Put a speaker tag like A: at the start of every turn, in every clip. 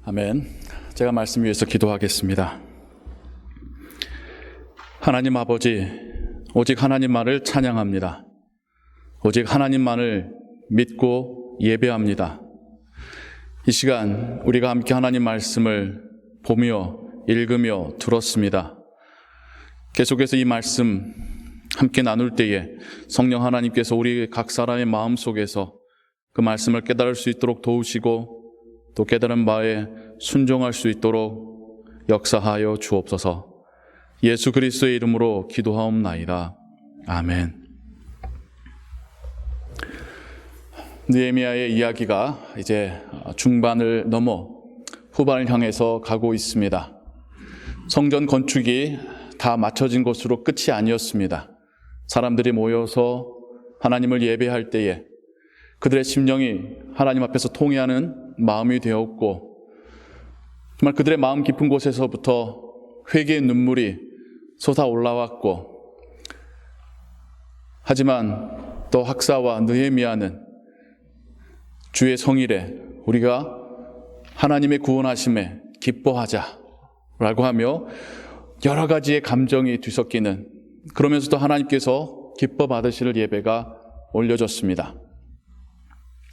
A: 아멘. 제가 말씀 위해서 기도하겠습니다. 하나님 아버지, 오직 하나님만을 찬양합니다. 오직 하나님만을 믿고 예배합니다. 이 시간 우리가 함께 하나님 말씀을 보며 읽으며 들었습니다. 계속해서 이 말씀 함께 나눌 때에 성령 하나님께서 우리 각 사람의 마음속에서 그 말씀을 깨달을 수 있도록 도우시고 또 깨달은 바에 순종할 수 있도록 역사하여 주옵소서. 예수 그리스도의 이름으로 기도하옵나이다. 아멘. 느헤미야의 이야기가 이제 중반을 넘어 후반을 향해서 가고 있습니다. 성전 건축이 다 마쳐진 것으로 끝이 아니었습니다. 사람들이 모여서 하나님을 예배할 때에 그들의 심령이 하나님 앞에서 통회하는 마음이 되었고, 정말 그들의 마음 깊은 곳에서부터 회개의 눈물이 솟아 올라왔고, 하지만 또 학사와 느헤미야는 주의 성일에 우리가 하나님의 구원하심에 기뻐하자라고 하며 여러 가지의 감정이 뒤섞이는, 그러면서도 하나님께서 기뻐 받으실 예배가 올려졌습니다.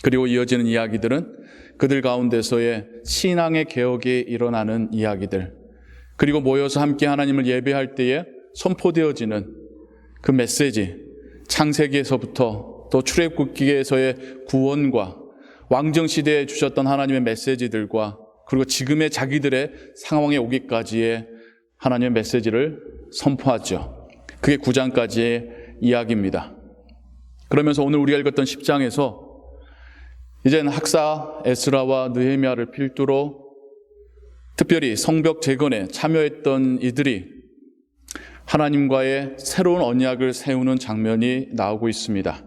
A: 그리고 이어지는 이야기들은 그들 가운데서의 신앙의 개혁이 일어나는 이야기들, 그리고 모여서 함께 하나님을 예배할 때에 선포되어지는 그 메시지, 창세기에서부터 또 출애굽기에서의 구원과 왕정시대에 주셨던 하나님의 메시지들과 그리고 지금의 자기들의 상황에 오기까지의 하나님의 메시지를 선포하죠. 그게 9장까지의 이야기입니다. 그러면서 오늘 우리가 읽었던 10장에서 이제는 학사 에스라와 느헤미야를 필두로 특별히 성벽 재건에 참여했던 이들이 하나님과의 새로운 언약을 세우는 장면이 나오고 있습니다.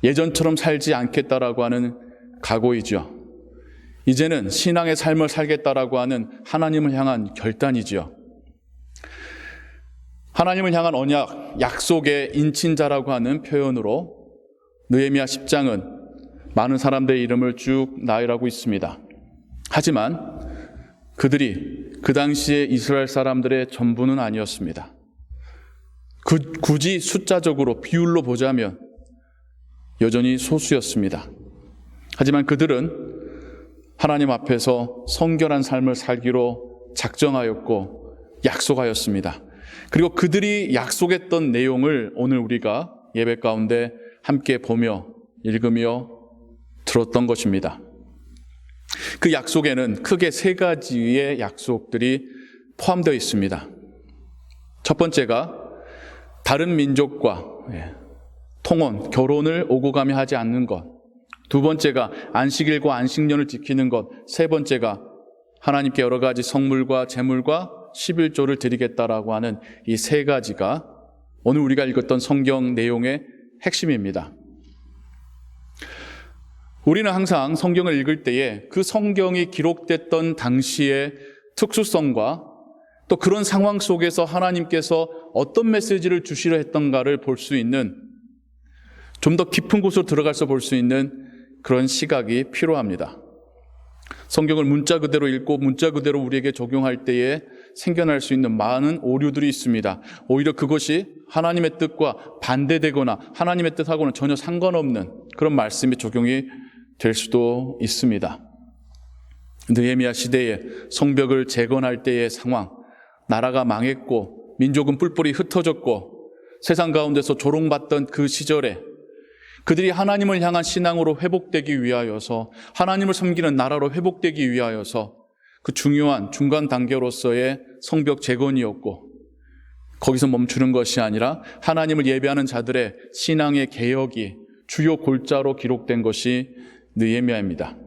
A: 예전처럼 살지 않겠다라고 하는 각오이죠. 이제는 신앙의 삶을 살겠다라고 하는 하나님을 향한 결단이죠. 하나님을 향한 언약, 약속의 인친자라고 하는 표현으로 느헤미야 10장은 많은 사람들의 이름을 쭉 나열하고 있습니다. 하지만 그들이 그 당시에 이스라엘 사람들의 전부는 아니었습니다. 굳이 숫자적으로 비율로 보자면 여전히 소수였습니다. 하지만 그들은 하나님 앞에서 성결한 삶을 살기로 작정하였고 약속하였습니다. 그리고 그들이 약속했던 내용을 오늘 우리가 예배 가운데 함께 보며 읽으며 들었던 것입니다. 그 약속에는 크게 세 가지의 약속들이 포함되어 있습니다. 첫 번째가 다른 민족과 통혼, 결혼을 오고 가며 하지 않는 것. 두 번째가 안식일과 안식년을 지키는 것. 세 번째가 하나님께 여러 가지 성물과 제물과 11조를 드리겠다라고 하는 이 세 가지가 오늘 우리가 읽었던 성경 내용의 핵심입니다. 우리는 항상 성경을 읽을 때에 그 성경이 기록됐던 당시의 특수성과 또 그런 상황 속에서 하나님께서 어떤 메시지를 주시려 했던가를 볼 수 있는, 좀 더 깊은 곳으로 들어가서 볼 수 있는 그런 시각이 필요합니다. 성경을 문자 그대로 읽고 문자 그대로 우리에게 적용할 때에 생겨날 수 있는 많은 오류들이 있습니다. 오히려 그것이 하나님의 뜻과 반대되거나 하나님의 뜻하고는 전혀 상관없는 그런 말씀이 적용이 될 수도 있습니다. 느헤미야 시대에 성벽을 재건할 때의 상황, 나라가 망했고 민족은 뿔뿔이 흩어졌고 세상 가운데서 조롱받던 그 시절에 그들이 하나님을 향한 신앙으로 회복되기 위하여서, 하나님을 섬기는 나라로 회복되기 위하여서 그 중요한 중간 단계로서의 성벽 재건이었고, 거기서 멈추는 것이 아니라 하나님을 예배하는 자들의 신앙의 개혁이 주요 골자로 기록된 것이 느헤미야입니다.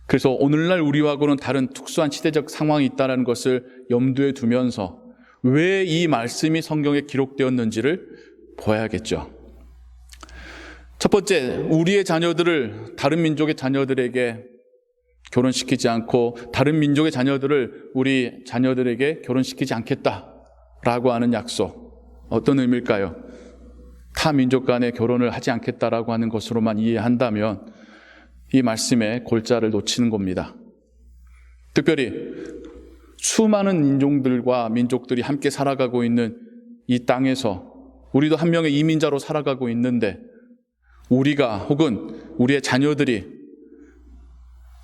A: 그래서 오늘날 우리하고는 다른 특수한 시대적 상황이 있다는 것을 염두에 두면서 왜 이 말씀이 성경에 기록되었는지를 보아야겠죠. 첫 번째, 우리의 자녀들을 다른 민족의 자녀들에게 결혼시키지 않고 다른 민족의 자녀들을 우리 자녀들에게 결혼시키지 않겠다라고 하는 약속. 어떤 의미일까요? 타 민족 간의 결혼을 하지 않겠다라고 하는 것으로만 이해한다면 이 말씀의 골자를 놓치는 겁니다. 특별히 수많은 인종들과 민족들이 함께 살아가고 있는 이 땅에서 우리도 한 명의 이민자로 살아가고 있는데, 우리가 혹은 우리의 자녀들이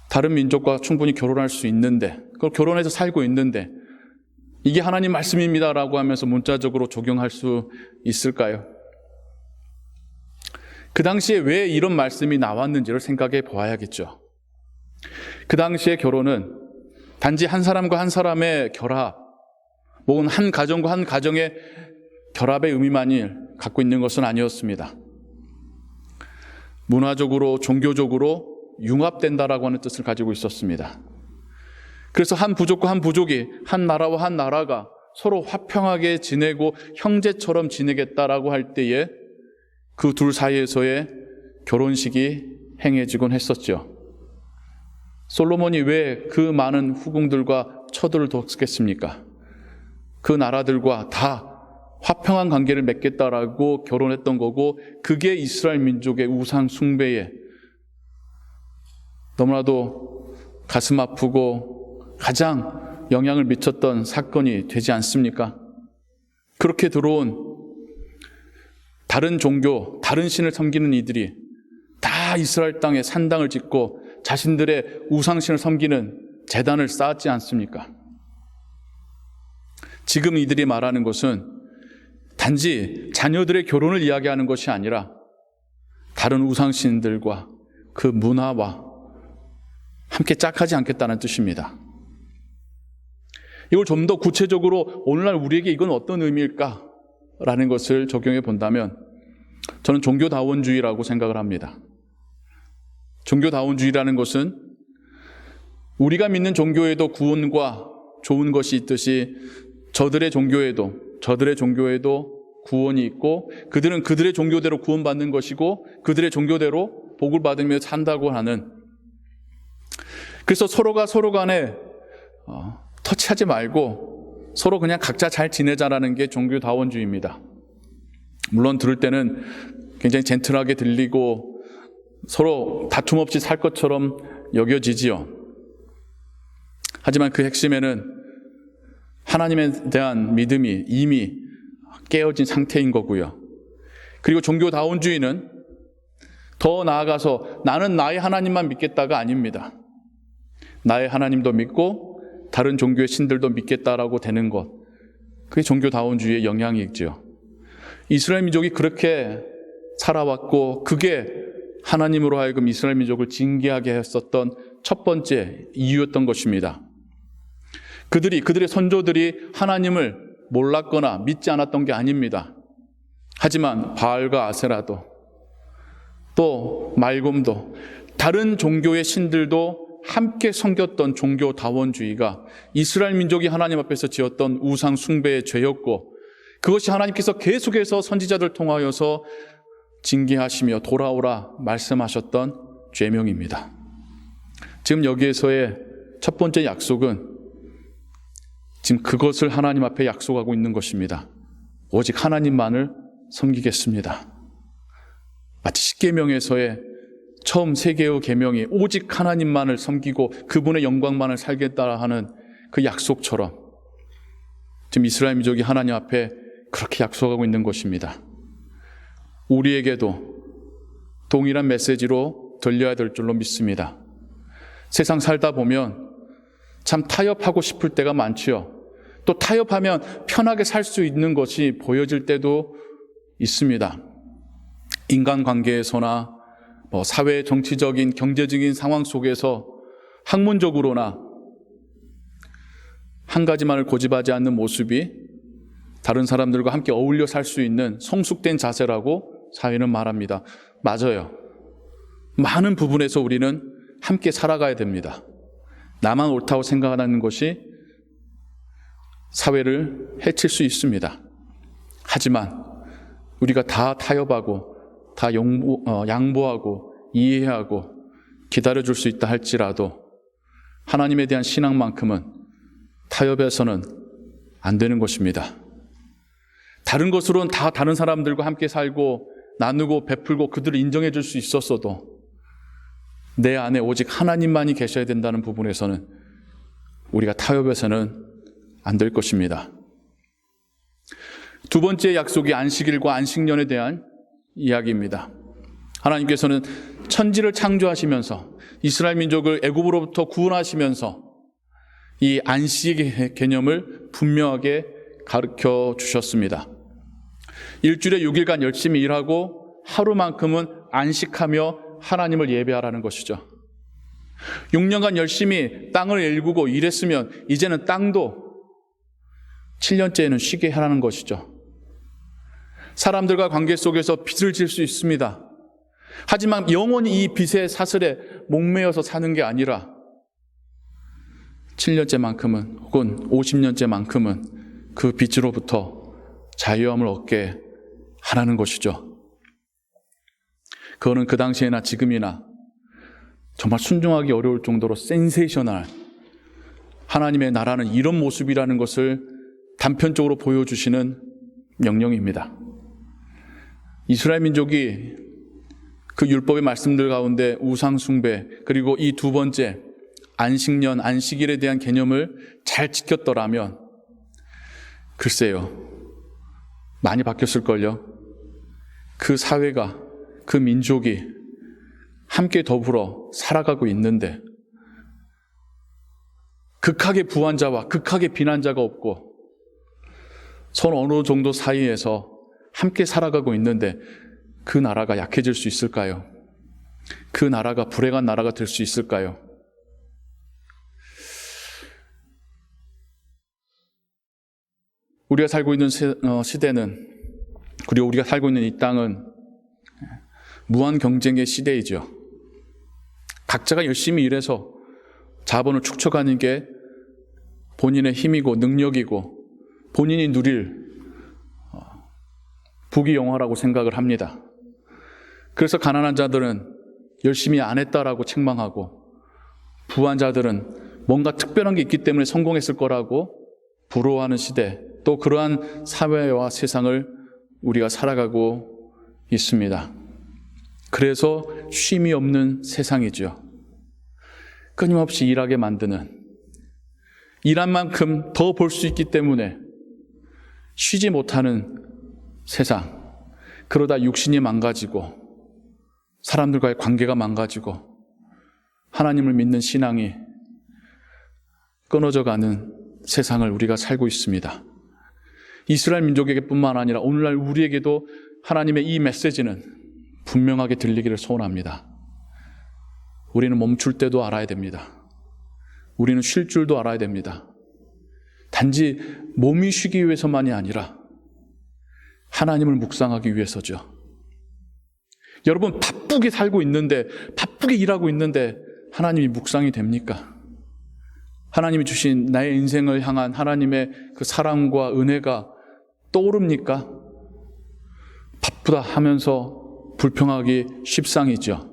A: 다른 민족과 충분히 결혼할 수 있는데, 그걸 결혼해서 살고 있는데, 이게 하나님 말씀입니다라고 하면서 문자적으로 적용할 수 있을까요? 그 당시에 왜 이런 말씀이 나왔는지를 생각해 보아야겠죠. 그 당시의 결혼은 단지 한 사람과 한 사람의 결합, 혹은 한 가정과 한 가정의 결합의 의미만이 갖고 있는 것은 아니었습니다. 문화적으로, 종교적으로 융합된다라고 하는 뜻을 가지고 있었습니다. 그래서 한 부족과 한 부족이, 한 나라와 한 나라가 서로 화평하게 지내고 형제처럼 지내겠다라고 할 때에 그 둘 사이에서의 결혼식이 행해지곤 했었죠. 솔로몬이 왜 그 많은 후궁들과 처들을 뒀겠습니까? 그 나라들과 다 화평한 관계를 맺겠다라고 결혼했던 거고, 그게 이스라엘 민족의 우상 숭배에 너무나도 가슴 아프고 가장 영향을 미쳤던 사건이 되지 않습니까? 그렇게 들어온 다른 종교, 다른 신을 섬기는 이들이 다 이스라엘 땅에 산당을 짓고 자신들의 우상신을 섬기는 제단을 쌓았지 않습니까? 지금 이들이 말하는 것은 단지 자녀들의 결혼을 이야기하는 것이 아니라 다른 우상신들과 그 문화와 함께 짝하지 않겠다는 뜻입니다. 이걸 좀 더 구체적으로 오늘날 우리에게 이건 어떤 의미일까라는 것을 적용해 본다면, 저는 종교다원주의라고 생각을 합니다. 종교다원주의라는 것은 우리가 믿는 종교에도 구원과 좋은 것이 있듯이 저들의 종교에도 구원이 있고, 그들은 그들의 종교대로 구원받는 것이고 그들의 종교대로 복을 받으며 산다고 하는, 그래서 서로가 서로 간에 터치하지 말고 서로 그냥 각자 잘 지내자라는 게 종교다원주의입니다. 물론 들을 때는 굉장히 젠틀하게 들리고 서로 다툼 없이 살 것처럼 여겨지지요. 하지만 그 핵심에는 하나님에 대한 믿음이 이미 깨어진 상태인 거고요. 그리고 종교다원주의는 더 나아가서 나는 나의 하나님만 믿겠다가 아닙니다. 나의 하나님도 믿고 다른 종교의 신들도 믿겠다라고 되는 것, 그게 종교다원주의의 영향이죠. 이스라엘 민족이 그렇게 살아왔고, 그게 하나님으로 하여금 이스라엘 민족을 징계하게 했었던 첫 번째 이유였던 것입니다. 그들의 선조들이 하나님을 몰랐거나 믿지 않았던 게 아닙니다. 하지만 바알과 아세라도, 또 말곰도, 다른 종교의 신들도 함께 섬겼던 종교다원주의가 이스라엘 민족이 하나님 앞에서 지었던 우상 숭배의 죄였고, 그것이 하나님께서 계속해서 선지자들 통하여서 징계하시며 돌아오라 말씀하셨던 죄명입니다. 지금 여기에서의 첫 번째 약속은 지금 그것을 하나님 앞에 약속하고 있는 것입니다. 오직 하나님만을 섬기겠습니다. 마치 십계명에서의 처음 세 개의 계명이 오직 하나님만을 섬기고 그분의 영광만을 살겠다 하는 그 약속처럼 지금 이스라엘 민족이 하나님 앞에 그렇게 약속하고 있는 것입니다. 우리에게도 동일한 메시지로 들려야 될 줄로 믿습니다. 세상 살다 보면 참 타협하고 싶을 때가 많지요. 또 타협하면 편하게 살 수 있는 것이 보여질 때도 있습니다. 인간관계에서나 사회 정치적인 경제적인 상황 속에서 학문적으로나 한 가지만을 고집하지 않는 모습이 다른 사람들과 함께 어울려 살 수 있는 성숙된 자세라고 사회는 말합니다. 맞아요. 많은 부분에서 우리는 함께 살아가야 됩니다. 나만 옳다고 생각하는 것이 사회를 해칠 수 있습니다. 하지만 우리가 다 타협하고 다 양보하고 이해하고 기다려줄 수 있다 할지라도 하나님에 대한 신앙만큼은 타협해서는 안 되는 것입니다. 다른 것으로는 다 다른 사람들과 함께 살고 나누고 베풀고 그들을 인정해 줄 수 있었어도 내 안에 오직 하나님만이 계셔야 된다는 부분에서는 우리가 타협해서는 안 될 것입니다. 두 번째 약속이 안식일과 안식년에 대한 이야기입니다. 하나님께서는 천지를 창조하시면서 이스라엘 민족을 애굽으로부터 구원하시면서 이 안식의 개념을 분명하게 가르쳐 주셨습니다. 일주일에 6일간 열심히 일하고 하루만큼은 안식하며 하나님을 예배하라는 것이죠. 6년간 열심히 땅을 일구고 일했으면 이제는 땅도 7년째에는 쉬게 하라는 것이죠. 사람들과 관계 속에서 빚을 질 수 있습니다. 하지만 영원히 이 빚의 사슬에 목매여서 사는 게 아니라 7년째만큼은 혹은 50년째만큼은 그 빚으로부터 자유함을 얻게 하라는 것이죠. 그거는 그 당시에나 지금이나 정말 순종하기 어려울 정도로 센세이셔널, 하나님의 나라는 이런 모습이라는 것을 단편적으로 보여주시는 명령입니다. 이스라엘 민족이 그 율법의 말씀들 가운데 우상 숭배, 그리고 이 두 번째 안식년, 안식일에 대한 개념을 잘 지켰더라면 글쎄요, 많이 바뀌었을걸요. 그 사회가, 그 민족이 함께 더불어 살아가고 있는데 극하게 부한자와 극하게 비난자가 없고 서로 어느 정도 사이에서 함께 살아가고 있는데 그 나라가 약해질 수 있을까요? 그 나라가 불행한 나라가 될 수 있을까요? 우리가 살고 있는 시대는, 그리고 우리가 살고 있는 이 땅은 무한 경쟁의 시대이죠. 각자가 열심히 일해서 자본을 축적하는 게 본인의 힘이고 능력이고 본인이 누릴 부귀영화라고 생각을 합니다. 그래서 가난한 자들은 열심히 안 했다라고 책망하고 부한 자들은 뭔가 특별한 게 있기 때문에 성공했을 거라고 부러워하는 시대, 또 그러한 사회와 세상을 우리가 살아가고 있습니다. 그래서 쉼이 없는 세상이죠. 끊임없이 일하게 만드는, 일한 만큼 더 벌 수 있기 때문에 쉬지 못하는 세상. 그러다 육신이 망가지고 사람들과의 관계가 망가지고 하나님을 믿는 신앙이 끊어져 가는 세상을 우리가 살고 있습니다. 이스라엘 민족에게뿐만 아니라 오늘날 우리에게도 하나님의 이 메시지는 분명하게 들리기를 소원합니다. 우리는 멈출 때도 알아야 됩니다. 우리는 쉴 줄도 알아야 됩니다. 단지 몸이 쉬기 위해서만이 아니라 하나님을 묵상하기 위해서죠. 여러분, 바쁘게 살고 있는데, 바쁘게 일하고 있는데 하나님이 묵상이 됩니까? 하나님이 주신 나의 인생을 향한 하나님의 그 사랑과 은혜가 떠오릅니까? 바쁘다 하면서 불평하기 십상이죠.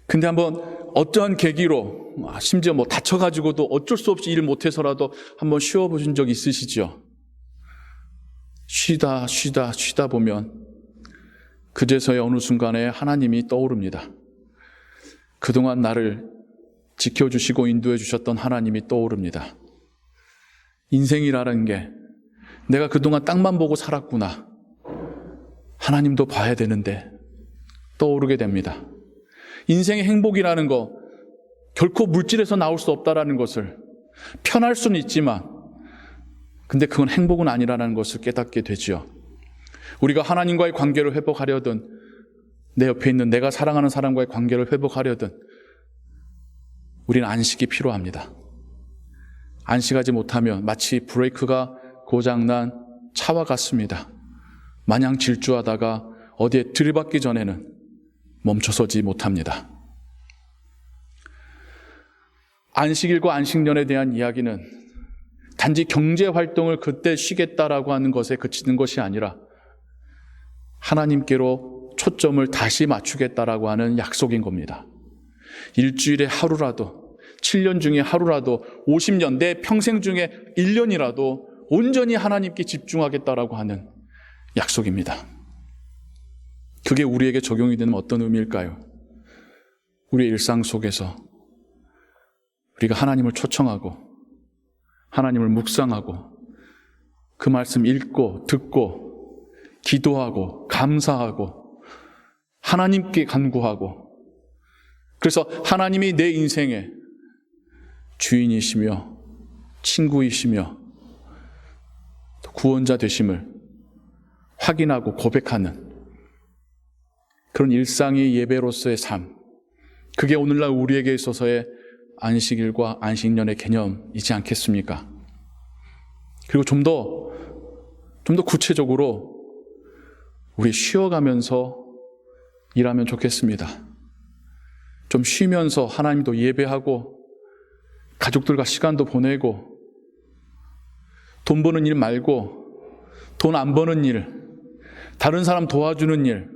A: 근데 한번 어떠한 계기로, 심지어 다쳐가지고도 어쩔 수 없이 일을 못해서라도 한번 쉬어보신 적 있으시죠? 쉬다 보면 그제서야 어느 순간에 하나님이 떠오릅니다. 그동안 나를 지켜주시고 인도해 주셨던 하나님이 떠오릅니다. 인생이라는 게 내가 그동안 땅만 보고 살았구나. 하나님도 봐야 되는데 떠오르게 됩니다. 인생의 행복이라는 거 결코 물질에서 나올 수 없다라는 것을, 편할 수는 있지만 근데 그건 행복은 아니라는 것을 깨닫게 되지요. 우리가 하나님과의 관계를 회복하려든 내 옆에 있는 내가 사랑하는 사람과의 관계를 회복하려든 우리는 안식이 필요합니다. 안식하지 못하면 마치 브레이크가 고장난 차와 같습니다. 마냥 질주하다가 어디에 들이받기 전에는 멈춰서지 못합니다. 안식일과 안식년에 대한 이야기는 단지 경제활동을 그때 쉬겠다라고 하는 것에 그치는 것이 아니라 하나님께로 초점을 다시 맞추겠다라고 하는 약속인 겁니다. 일주일에 하루라도, 7년 중에 하루라도, 50년, 내 평생 중에 1년이라도 온전히 하나님께 집중하겠다라고 하는 약속입니다. 그게 우리에게 적용이 되는 어떤 의미일까요? 우리의 일상 속에서 우리가 하나님을 초청하고 하나님을 묵상하고 그 말씀 읽고 듣고 기도하고 감사하고 하나님께 간구하고, 그래서 하나님이 내 인생의 주인이시며 친구이시며 구원자 되심을 확인하고 고백하는 그런 일상의 예배로서의 삶, 그게 오늘날 우리에게 있어서의 안식일과 안식년의 개념이지 않겠습니까? 그리고 좀 더 구체적으로 우리 쉬어가면서 일하면 좋겠습니다. 좀 쉬면서 하나님도 예배하고 가족들과 시간도 보내고, 돈 버는 일 말고 돈 안 버는 일, 다른 사람 도와주는 일,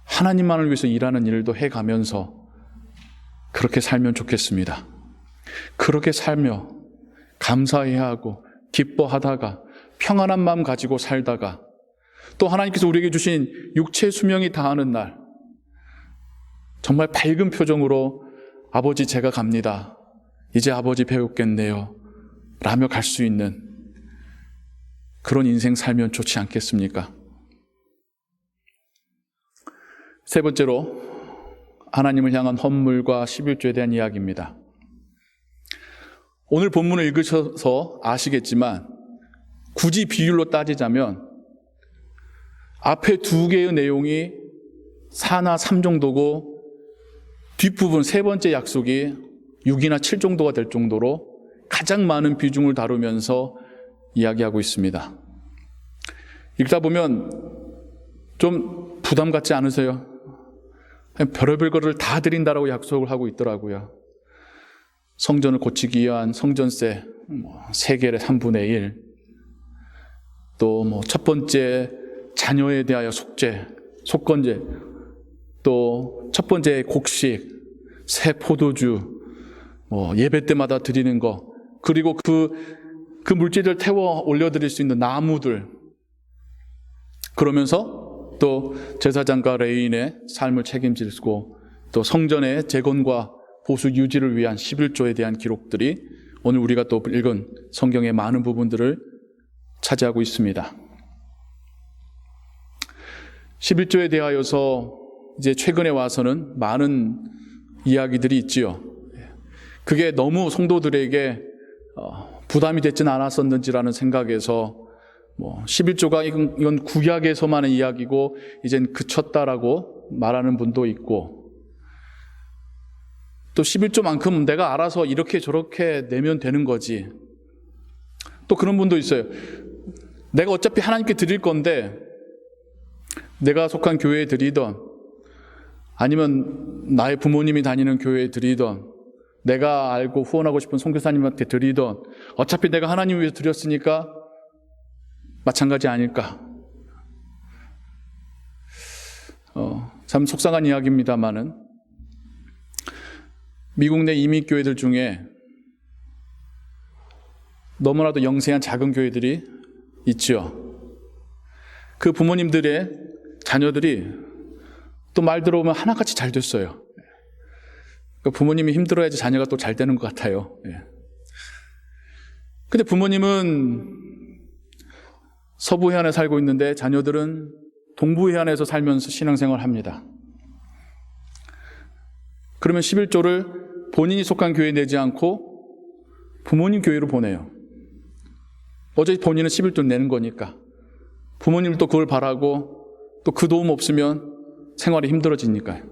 A: 하나님만을 위해서 일하는 일도 해가면서 그렇게 살면 좋겠습니다. 그렇게 살며 감사해야 하고 기뻐하다가 평안한 마음 가지고 살다가 또 하나님께서 우리에게 주신 육체 수명이 다하는 날 정말 밝은 표정으로 아버지 제가 갑니다. 이제 아버지 배웠겠네요. 라며 갈 수 있는 그런 인생 살면 좋지 않겠습니까? 세 번째로 하나님을 향한 헌물과 11조에 대한 이야기입니다. 오늘 본문을 읽으셔서 아시겠지만 굳이 비율로 따지자면 앞에 두 개의 내용이 4나 3 정도고 뒷부분 세 번째 약속이 6이나 7 정도가 될 정도로 가장 많은 비중을 다루면서 이야기하고 있습니다. 읽다 보면 좀 부담 갖지 않으세요? 별의별 것을 다 드린다라고 약속을 하고 있더라고요. 성전을 고치기 위한 성전세 세겔의 3분의 1, 또 첫 번째 자녀에 대하여 속건제, 또 첫 번째 곡식, 새 포도주, 예배 때마다 드리는 거, 그리고 그 물질을 태워 올려드릴 수 있는 나무들, 그러면서 또 제사장과 레위인의 삶을 책임지고 또 성전의 재건과 보수 유지를 위한 11조에 대한 기록들이 오늘 우리가 또 읽은 성경의 많은 부분들을 차지하고 있습니다. 11조에 대하여서 이제 최근에 와서는 많은 이야기들이 있지요. 그게 너무 성도들에게 부담이 됐진 않았었는지라는 생각에서 11조가 이건 구약에서만의 이야기고 이젠 그쳤다라고 말하는 분도 있고, 또 11조만큼 내가 알아서 이렇게 저렇게 내면 되는 거지, 또 그런 분도 있어요. 내가 어차피 하나님께 드릴 건데 내가 속한 교회에 드리던 아니면 나의 부모님이 다니는 교회에 드리던 내가 알고 후원하고 싶은 선교사님한테 드리던 어차피 내가 하나님 위해서 드렸으니까 마찬가지 아닐까. 참 속상한 이야기입니다만은 미국 내 이민교회들 중에 너무나도 영세한 작은 교회들이 있죠. 그 부모님들의 자녀들이 또 말 들어보면 하나같이 잘 됐어요. 그러니까 부모님이 힘들어야지 자녀가 또 잘 되는 것 같아요. 근데 부모님은 서부 해안에 살고 있는데 자녀들은 동부 해안에서 살면서 신앙생활을 합니다. 그러면 11조를 본인이 속한 교회에 내지 않고 부모님 교회로 보내요. 어차피 본인은 11조 내는 거니까. 부모님은 또 그걸 바라고 또 그 도움 없으면 생활이 힘들어지니까요.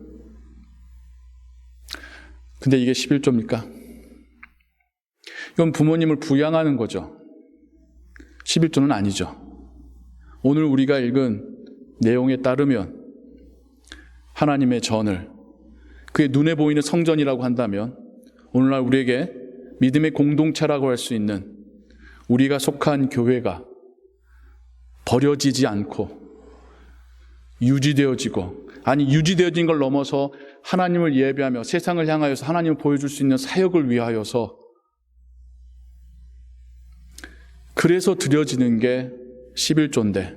A: 근데 이게 11조입니까? 이건 부모님을 부양하는 거죠. 11조는 아니죠. 오늘 우리가 읽은 내용에 따르면 하나님의 전을, 그게 눈에 보이는 성전이라고 한다면 오늘날 우리에게 믿음의 공동체라고 할 수 있는 우리가 속한 교회가 버려지지 않고 유지되어지고, 아니 유지되어진 걸 넘어서 하나님을 예배하며 세상을 향하여서 하나님을 보여줄 수 있는 사역을 위하여서, 그래서 드려지는 게 11조인데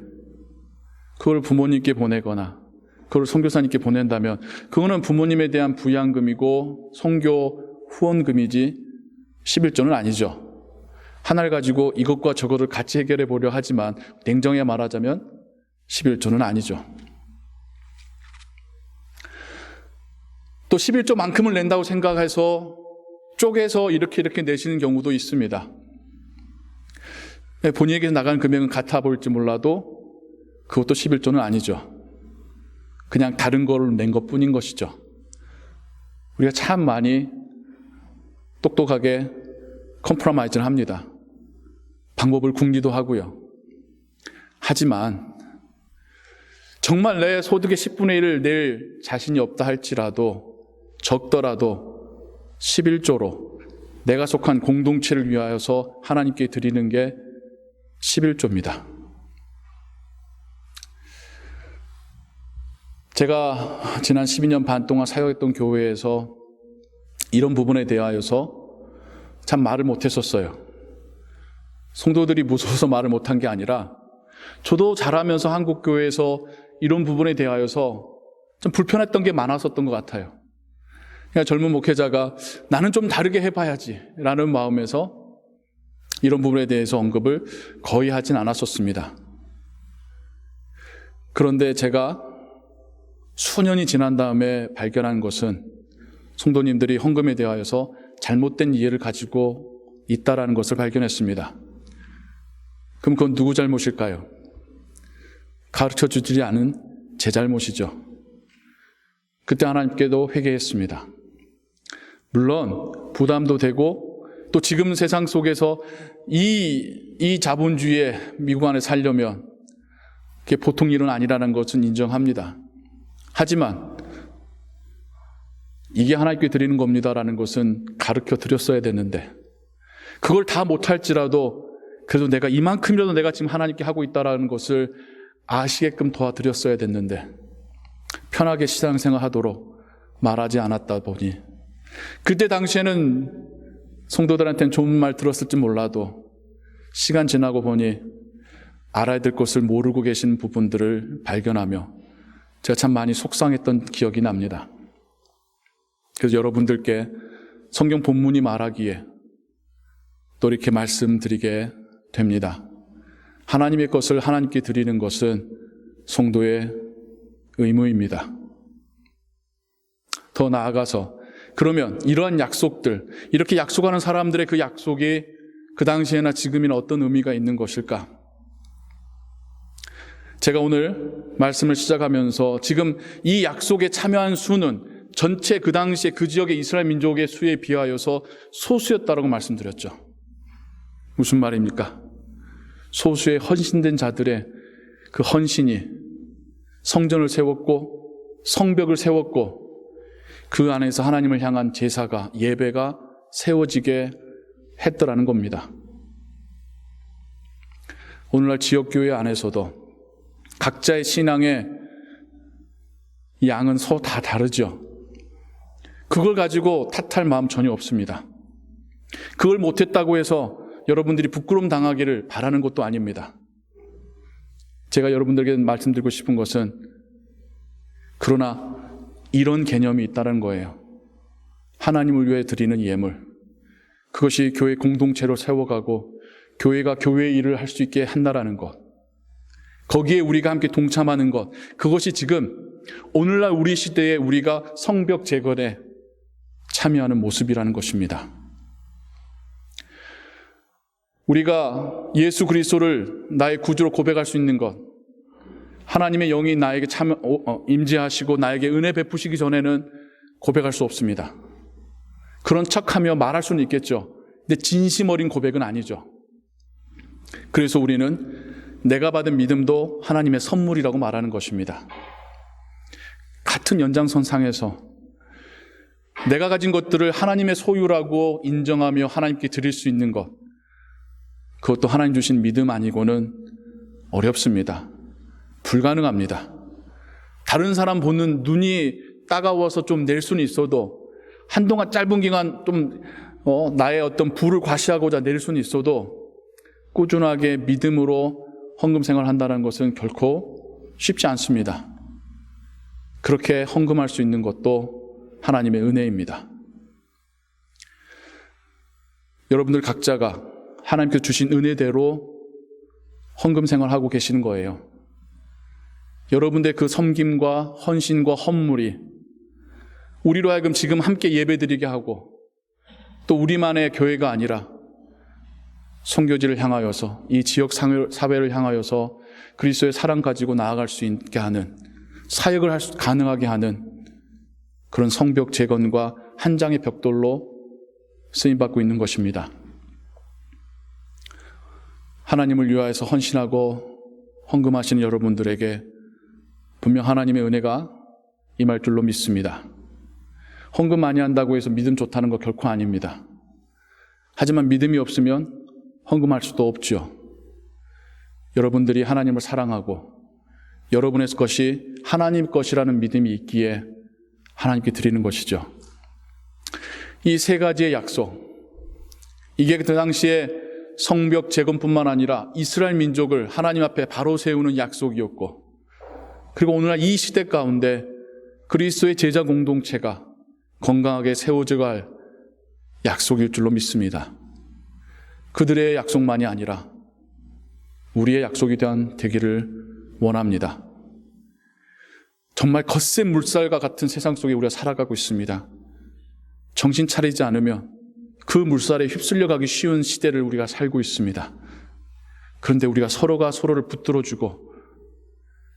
A: 그걸 부모님께 보내거나 그걸 선교사님께 보낸다면 그거는 부모님에 대한 부양금이고 선교 후원금이지 11조는 아니죠. 하나를 가지고 이것과 저것을 같이 해결해 보려 하지만 냉정히 말하자면 11조는 아니죠. 또 11조만큼을 낸다고 생각해서 쪼개서 이렇게 내시는 경우도 있습니다. 본인에게 나가는 금액은 같아 보일지 몰라도 그것도 11조는 아니죠. 그냥 다른 걸 낸 것뿐인 것이죠. 우리가 참 많이 똑똑하게 컴프로마이즈를 합니다. 방법을 궁리도 하고요. 하지만 정말 내 소득의 10분의 1을 낼 자신이 없다 할지라도 적더라도 11조로 내가 속한 공동체를 위하여서 하나님께 드리는 게 11조입니다. 제가 지난 12년 반 동안 사역했던 교회에서 이런 부분에 대하여서 참 말을 못했었어요. 성도들이 무서워서 말을 못한 게 아니라 저도 자라면서 한국교회에서 이런 부분에 대하여서 좀 불편했던 게 많았었던 것 같아요. 그러니까 젊은 목회자가 나는 좀 다르게 해봐야지 라는 마음에서 이런 부분에 대해서 언급을 거의 하진 않았었습니다. 그런데 제가 수년이 지난 다음에 발견한 것은 성도님들이 헌금에 대하여서 잘못된 이해를 가지고 있다라는 것을 발견했습니다. 그럼 그건 누구 잘못일까요? 가르쳐주지 않은 제 잘못이죠. 그때 하나님께도 회개했습니다. 물론 부담도 되고 또 지금 세상 속에서 이 자본주의의 미국 안에 살려면 그게 보통 일은 아니라는 것은 인정합니다. 하지만 이게 하나님께 드리는 겁니다라는 것은 가르쳐 드렸어야 됐는데 그걸 다 못할지라도 그래도 내가 이만큼이라도 내가 지금 하나님께 하고 있다라는 것을 아시게끔 도와드렸어야 됐는데 편하게 신앙생활 하도록 말하지 않았다 보니 그때 당시에는 성도들한테는 좋은 말 들었을지 몰라도 시간 지나고 보니 알아야 될 것을 모르고 계신 부분들을 발견하며 제가 참 많이 속상했던 기억이 납니다. 그래서 여러분들께 성경 본문이 말하기에 또 이렇게 말씀드리게 됩니다. 하나님의 것을 하나님께 드리는 것은 성도의 의무입니다. 더 나아가서 그러면 이러한 약속들, 이렇게 약속하는 사람들의 그 약속이 그 당시에나 지금이나 어떤 의미가 있는 것일까? 제가 오늘 말씀을 시작하면서 지금 이 약속에 참여한 수는 전체 그 당시에 그 지역의 이스라엘 민족의 수에 비하여서 소수였다라고 말씀드렸죠. 무슨 말입니까? 소수의 헌신된 자들의 그 헌신이 성전을 세웠고 성벽을 세웠고 그 안에서 하나님을 향한 제사가 예배가 세워지게 했더라는 겁니다. 오늘날 지역교회 안에서도 각자의 신앙의 양은 서로 다 다르죠. 그걸 가지고 탓할 마음 전혀 없습니다. 그걸 못했다고 해서 여러분들이 부끄러움 당하기를 바라는 것도 아닙니다. 제가 여러분들에게 말씀드리고 싶은 것은 그러나 이런 개념이 있다는 거예요. 하나님을 위해 드리는 예물, 그것이 교회 공동체로 세워가고 교회가 교회의 일을 할 수 있게 한다라는 것, 거기에 우리가 함께 동참하는 것, 그것이 지금 오늘날 우리 시대에 우리가 성벽 재건에 참여하는 모습이라는 것입니다. 우리가 예수 그리스도를 나의 구주로 고백할 수 있는 것, 하나님의 영이 나에게 임재하시고 나에게 은혜 베푸시기 전에는 고백할 수 없습니다. 그런 척하며 말할 수는 있겠죠. 근데 진심 어린 고백은 아니죠. 그래서 우리는 내가 받은 믿음도 하나님의 선물이라고 말하는 것입니다. 같은 연장선상에서 내가 가진 것들을 하나님의 소유라고 인정하며 하나님께 드릴 수 있는 것, 그것도 하나님 주신 믿음 아니고는 어렵습니다. 불가능합니다. 다른 사람 보는 눈이 따가워서 좀 낼 수는 있어도 한동안 짧은 기간 좀 나의 어떤 부를 과시하고자 낼 수는 있어도 꾸준하게 믿음으로 헌금 생활을 한다는 것은 결코 쉽지 않습니다. 그렇게 헌금할 수 있는 것도 하나님의 은혜입니다. 여러분들 각자가 하나님께서 주신 은혜대로 헌금 생활하고 계시는 거예요. 여러분들의 그 섬김과 헌신과 헌물이 우리로 하여금 지금 함께 예배드리게 하고 또 우리만의 교회가 아니라 선교지를 향하여서 이 지역 사회를 향하여서 그리스도의 사랑 가지고 나아갈 수 있게 하는 사역을 가능하게 하는 그런 성벽 재건과 한 장의 벽돌로 쓰임받고 있는 것입니다. 하나님을 위하여서 헌신하고 헌금하시는 여러분들에게 분명 하나님의 은혜가 임할 줄로 믿습니다. 헌금 많이 한다고 해서 믿음 좋다는 거 결코 아닙니다. 하지만 믿음이 없으면 헌금할 수도 없죠. 여러분들이 하나님을 사랑하고 여러분의 것이 하나님 것이라는 믿음이 있기에 하나님께 드리는 것이죠. 이 세 가지의 약속, 이게 그 당시에 성벽 재건뿐만 아니라 이스라엘 민족을 하나님 앞에 바로 세우는 약속이었고, 그리고 오늘날 이 시대 가운데 그리스도의 제자 공동체가 건강하게 세워져 갈 약속일 줄로 믿습니다. 그들의 약속만이 아니라 우리의 약속이 되기를 원합니다. 정말 거센 물살과 같은 세상 속에 우리가 살아가고 있습니다. 정신 차리지 않으면 그 물살에 휩쓸려 가기 쉬운 시대를 우리가 살고 있습니다. 그런데 우리가 서로가 서로를 붙들어주고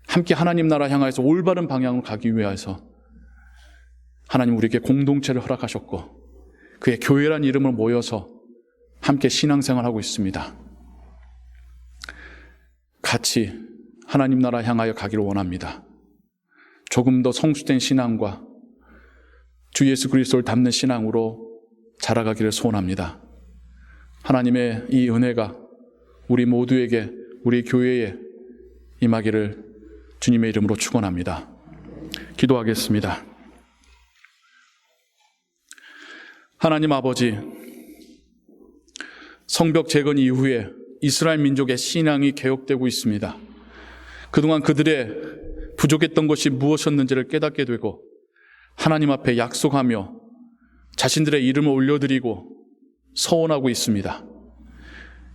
A: 함께 하나님 나라 향해서 올바른 방향으로 가기 위해서 하나님 우리에게 공동체를 허락하셨고 그의 교회란 이름으로 모여서 함께 신앙생활하고 있습니다. 같이 하나님 나라 향하여 가기를 원합니다. 조금 더 성숙된 신앙과 주 예수 그리스도를 닮는 신앙으로 자라가기를 소원합니다. 하나님의 이 은혜가 우리 모두에게, 우리 교회에 임하기를 주님의 이름으로 축원합니다. 기도하겠습니다. 하나님 아버지, 성벽 재건 이후에 이스라엘 민족의 신앙이 개혁되고 있습니다. 그동안 그들의 부족했던 것이 무엇이었는지를 깨닫게 되고 하나님 앞에 약속하며 자신들의 이름을 올려드리고 서원하고 있습니다.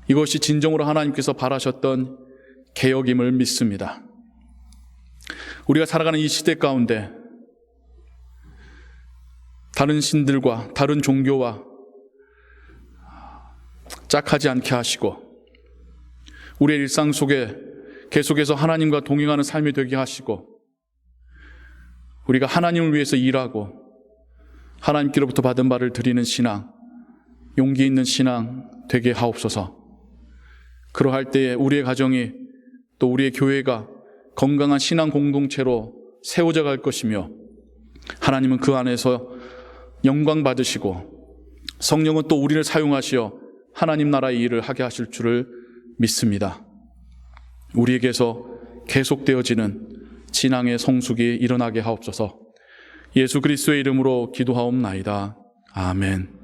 A: 이것이 진정으로 하나님께서 바라셨던 개혁임을 믿습니다. 우리가 살아가는 이 시대 가운데 다른 신들과 다른 종교와 짝하지 않게 하시고 우리의 일상 속에 계속해서 하나님과 동행하는 삶이 되게 하시고 우리가 하나님을 위해서 일하고 하나님께로부터 받은 바를 드리는 신앙, 용기 있는 신앙 되게 하옵소서. 그러할 때에 우리의 가정이 또 우리의 교회가 건강한 신앙 공동체로 세워져 갈 것이며 하나님은 그 안에서 영광 받으시고 성령은 또 우리를 사용하시어 하나님 나라의 일을 하게 하실 줄을 믿습니다. 우리에게서 계속되어지는 신앙의 성숙이 일어나게 하옵소서. 예수 그리스도의 이름으로 기도하옵나이다. 아멘.